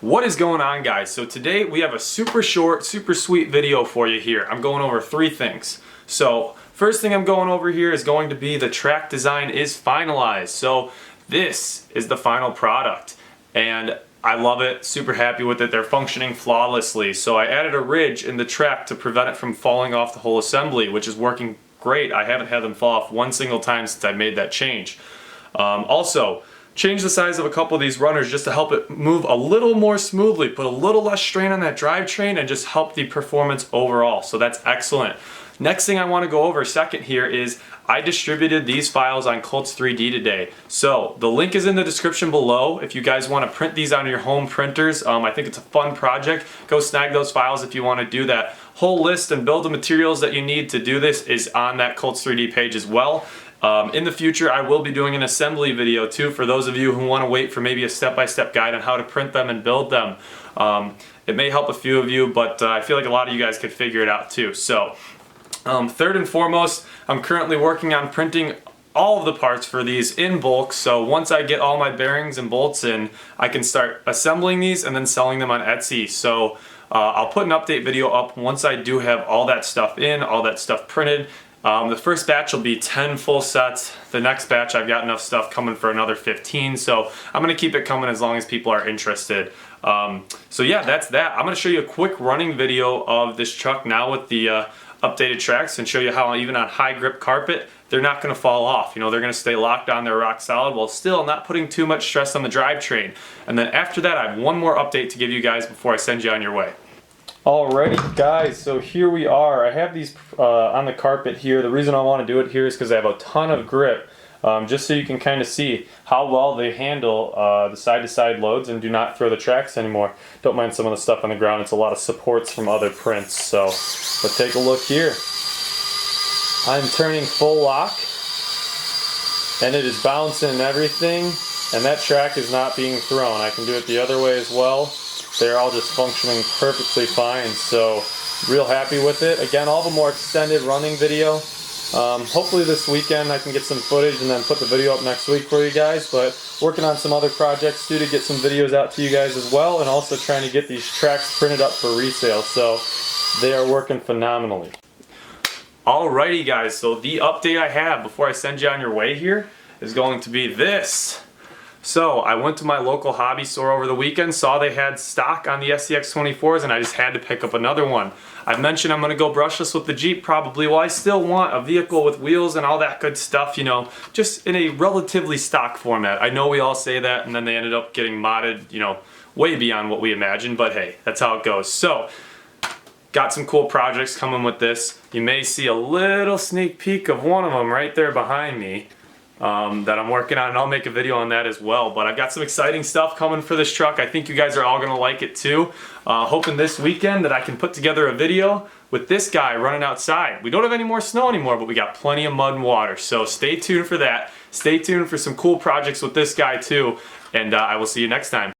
What is going on, guys? So today we have a super short, super sweet video for you here. I'm going over three things. So first thing I'm going over here is going to be the track design is finalized. So this is the final product and I love it, super happy with it. They're functioning flawlessly. So I added a ridge in the track to prevent it from falling off the whole assembly, which is working great. I haven't had them fall off one single time since I made that change. Also, change the size of a couple of these runners just to help it move a little more smoothly, put a little less strain on that drivetrain and just help the performance overall. So that's excellent. Next thing I want to go over second here is I distributed these files on Cults 3D today. So the link is in the description below if you guys want to print these on your home printers. I think it's a fun project. Go snag those files if you want to do that. Whole list and build the materials that you need to do this is on that Cults 3D page as well. In the future, I will be doing an assembly video too for those of you who want to wait for maybe a step-by-step guide on how to print them and build them. It may help a few of you, but I feel like a lot of you guys could figure it out too. So, third and foremost, I'm currently working on printing all of the parts for these in bulk. So once I get all my bearings and bolts in, I can start assembling these and then selling them on Etsy. So I'll put an update video up once I do have all that stuff in, all that stuff printed. The first batch will be 10 full sets. The next batch I've got enough stuff coming for another 15, so I'm going to keep it coming as long as people are interested. So yeah, that's that. I'm going to show you a quick running video of this truck now with the updated tracks and show you how even on high grip carpet they're not going to fall off. You know, they're going to stay locked on, they're rock solid while still not putting too much stress on the drivetrain. And then after that I have one more update to give you guys before I send you on your way. Alrighty guys, so here we are. I have these on the carpet here. The reason I want to do it here is because I have a ton of grip, just so you can kind of see how well they handle the side-to-side loads and do not throw the tracks anymore. Don't mind some of the stuff on the ground. It's a lot of supports from other prints. So let's take a look here. I'm turning full lock and it is bouncing and everything, and that track is not being thrown. I can do it the other way as well. They're all just functioning perfectly fine, so real happy with it. Again, I'll have a more extended running video. Hopefully this weekend I can get some footage and then put the video up next week for you guys, but working on some other projects too to get some videos out to you guys as well, and also trying to get these tracks printed up for resale, so they are working phenomenally. Alrighty guys, so the update I have before I send you on your way here is going to be this. So I went to my local hobby store over the weekend, saw they had stock on the SCX24s, and I just had to pick up another one. I've mentioned I'm going to go brushless with the Jeep probably. Well, I still want a vehicle with wheels and all that good stuff, you know, just in a relatively stock format. I know we all say that, and then they ended up getting modded, you know, way beyond what we imagined, but hey, that's how it goes. So, got some cool projects coming with this. You may see a little sneak peek of one of them right there behind me. That I'm working on, and I'll make a video on that as well. But I've got some exciting stuff coming for this truck. I think you guys are all going to like it too. Hoping this weekend that I can put together a video with this guy running outside. We don't have any more snow anymore, but we got plenty of mud and water. So stay tuned for that. Stay tuned for some cool projects with this guy too. And I will see you next time.